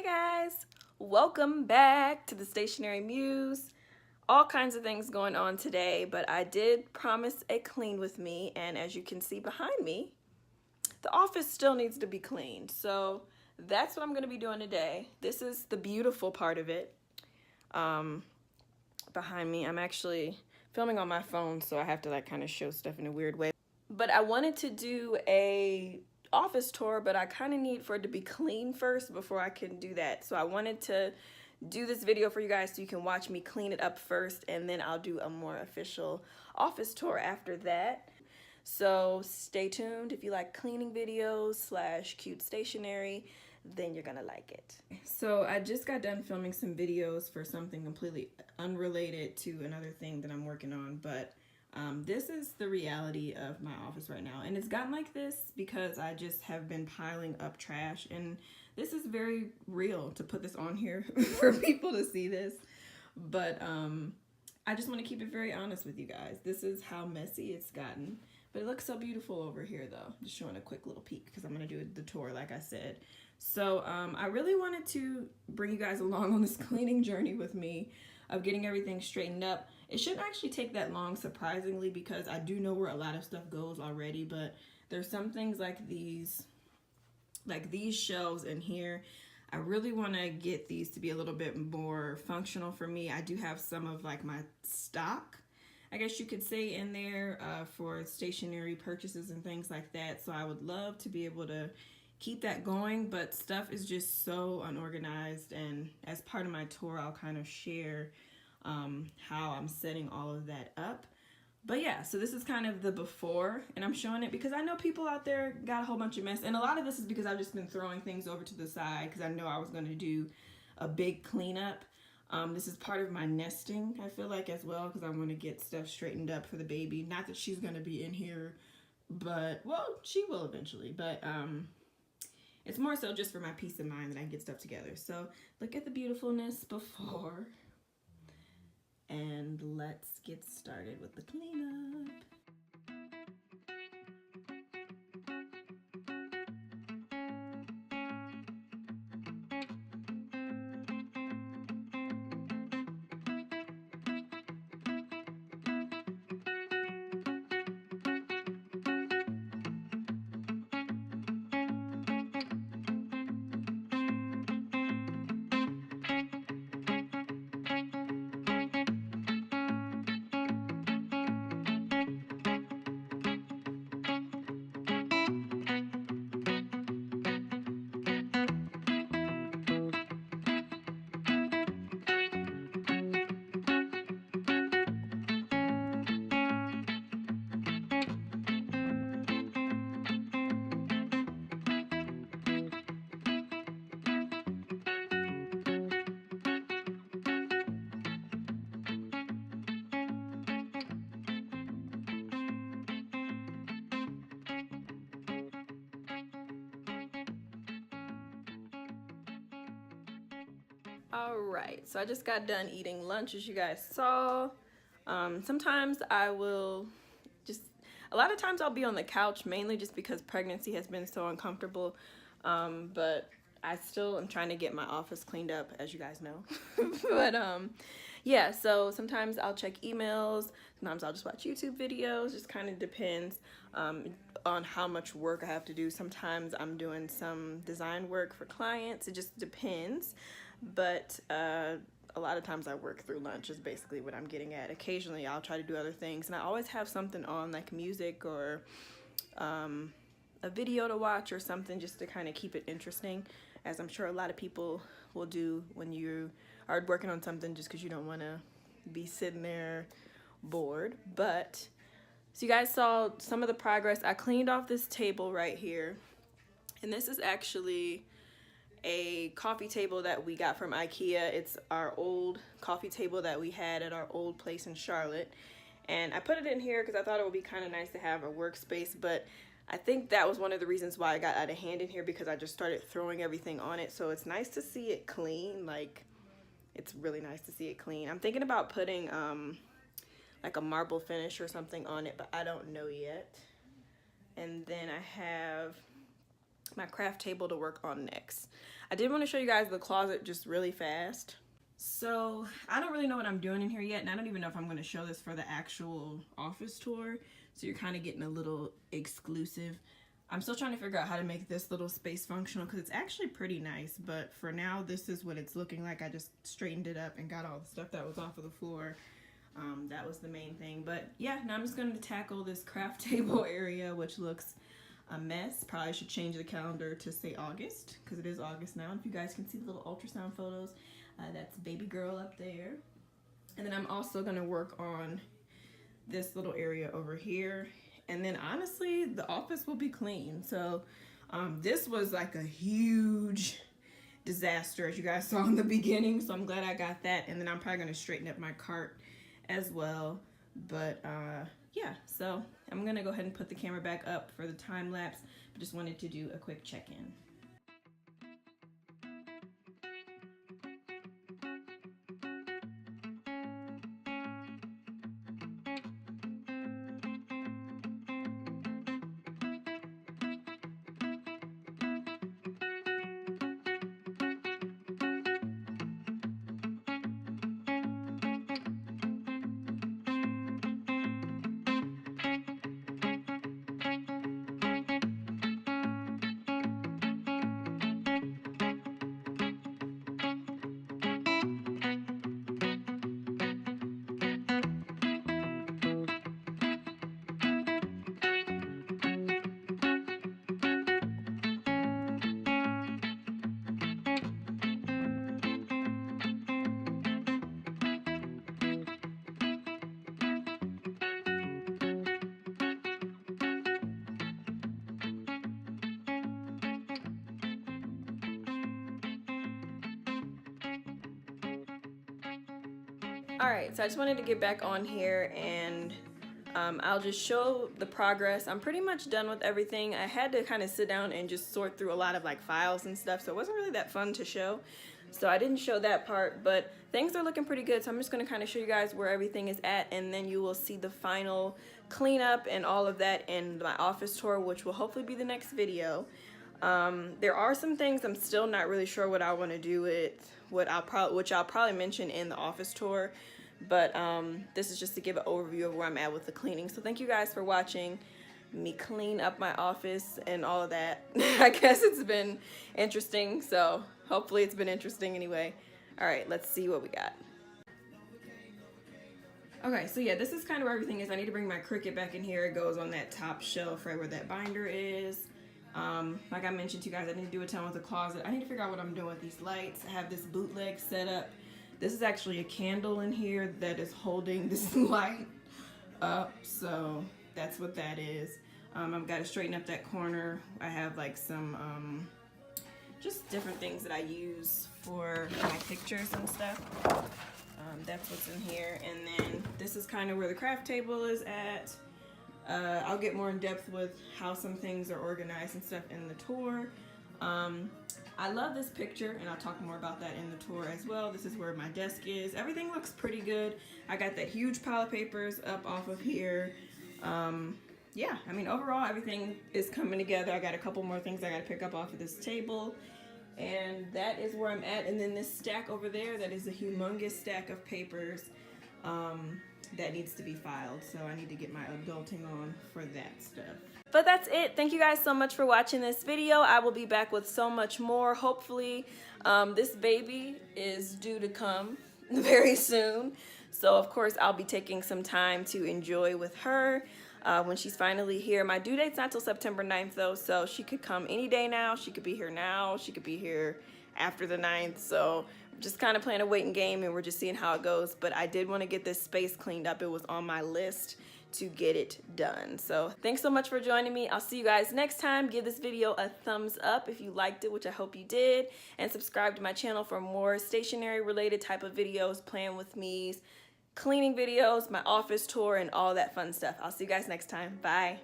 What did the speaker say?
guys, welcome back to the Stationery Muse. All kinds of things going on today, but I did promise a clean with me, and as you can see behind me, the office still needs to be cleaned. So that's what I'm going to be doing today. This is the beautiful part of it. Behind me, I'm actually filming on my phone, so I have to like kind of show stuff in a weird way. But I wanted to do a office tour, but I kind of need for it to be clean first before I can do that. So I wanted to do this video for you guys so you can watch me clean it up first, and then I'll do a more official office tour after that. So stay tuned. If you like cleaning videos / cute stationery, then you're gonna like it. So I just got done filming some videos for something completely unrelated to another thing that I'm working on, but this is the reality of my office right now, and it's gotten like this because I just have been piling up trash, and this is very real to put this on here for people to see this, but I just want to keep it very honest with you guys. This is how messy it's gotten, but it looks so beautiful over here though. Just showing a quick little peek because I'm going to do the tour like I said. So I really wanted to bring you guys along on this cleaning journey with me of getting everything straightened up. It shouldn't actually take that long, surprisingly, because I do know where a lot of stuff goes already, but there's some things like these shelves in here. I really want to get these to be a little bit more functional for me. I do have some of like my stock, I guess you could say, in there for stationery purchases and things like that. So I would love to be able to keep that going, but stuff is just so unorganized, and as part of my tour I'll kind of share how I'm setting all of that up. But yeah, so this is kind of the before, and I'm showing it because I know people out there got a whole bunch of mess, and a lot of this is because I've just been throwing things over to the side because I know I was going to do a big cleanup. This is part of my nesting, I feel like, as well, because I want to get stuff straightened up for the baby. Not that she's going to be in here, but, well, she will eventually, but it's more so just for my peace of mind that I get stuff together. So look at the beautifulness before, and let's get started with the cleanup. Alright, so I just got done eating lunch, as you guys saw. Sometimes I will a lot of times I'll be on the couch, mainly just because pregnancy has been so uncomfortable, but I still am trying to get my office cleaned up, as you guys know. But yeah, so sometimes I'll check emails, sometimes I'll just watch YouTube videos, just kind of depends on how much work I have to do. Sometimes I'm doing some design work for clients, it just depends. But a lot of times I work through lunch is basically what I'm getting at. Occasionally I'll try to do other things, and I always have something on, like music or a video to watch or something, just to kind of keep it interesting, as I'm sure a lot of people will do when you are working on something, just because you don't want to be sitting there bored. But so you guys saw some of the progress. I cleaned off this table right here, and this is actually a coffee table that we got from IKEA. It's our old coffee table that we had at our old place in Charlotte, and I put it in here because I thought it would be kind of nice to have a workspace. But I think that was one of the reasons why I got out of hand in here, because I just started throwing everything on it. So it's nice to see it clean. Like, it's really nice to see it clean. I'm thinking about putting like a marble finish or something on it, but I don't know yet. And then I have my craft table to work on next. I did want to show you guys the closet just really fast. So I don't really know what I'm doing in here yet, and I don't even know if I'm going to show this for the actual office tour. So you're kind of getting a little exclusive. I'm still trying to figure out how to make this little space functional because it's actually pretty nice, but for now this is what it's looking like. I just straightened it up and got all the stuff that was off of the floor. That was the main thing. But yeah, now I'm just going to tackle this craft table area, which looks a mess. Probably should change the calendar to say August because it is August now. If you guys can see the little ultrasound photos, that's baby girl up there. And then I'm also going to work on this little area over here. And then honestly, the office will be clean. So this was like a huge disaster, as you guys saw in the beginning. So I'm glad I got that. And then I'm probably going to straighten up my cart as well. But yeah, so I'm going to go ahead and put the camera back up for the time lapse. But just wanted to do a quick check-in. Alright, so I just wanted to get back on here and I'll just show the progress. I'm pretty much done with everything. I had to kind of sit down and just sort through a lot of like files and stuff, so it wasn't really that fun to show. So I didn't show that part, but things are looking pretty good. So I'm just going to kind of show you guys where everything is at, and then you will see the final cleanup and all of that in my office tour, which will hopefully be the next video. There are some things I'm still not really sure what I want to do with, which I'll probably mention in the office tour. But this is just to give an overview of where I'm at with the cleaning. So thank you guys for watching me clean up my office and all of that. I guess it's been interesting, so hopefully it's been interesting anyway. All right, let's see what we got. Okay, so yeah, this is kind of where everything is. I need to bring my Cricut back in here. It goes on that top shelf right where that binder is. Like I mentioned to you guys, I need to do a ton with the closet. I need to figure out what I'm doing with these lights. I have this bootleg set up. This is actually a candle in here that is holding this light up, so that's what that is. I've got to straighten up that corner. I have like some just different things that I use for my pictures and stuff. That's what's in here. And then this is kind of where the craft table is at. I'll get more in depth with how some things are organized and stuff in the tour. I love this picture, and I'll talk more about that in the tour as well. This is where my desk is. Everything looks pretty good. I got that huge pile of papers up off of here. Yeah, I mean, overall, everything is coming together. I got a couple more things I got to pick up off of this table. And that is where I'm at. And then this stack over there, that is a humongous stack of papers that needs to be filed. So I need to get my adulting on for that stuff. But that's it. Thank you guys so much for watching this video. I will be back with so much more. Hopefully, this baby is due to come very soon. So, of course, I'll be taking some time to enjoy with her when she's finally here. My due date's not till September 9th, though, so she could come any day now. She could be here now. She could be here after the 9th. So, just kind of playing a waiting game, and we're just seeing how it goes. But I did want to get this space cleaned up. It was on my list to get it done. So thanks so much for joining me. I'll see you guys next time. Give this video a thumbs up if you liked it, which I hope you did, and subscribe to my channel for more stationery related type of videos, playing with me, cleaning videos, my office tour, and all that fun stuff. I'll see you guys next time. Bye.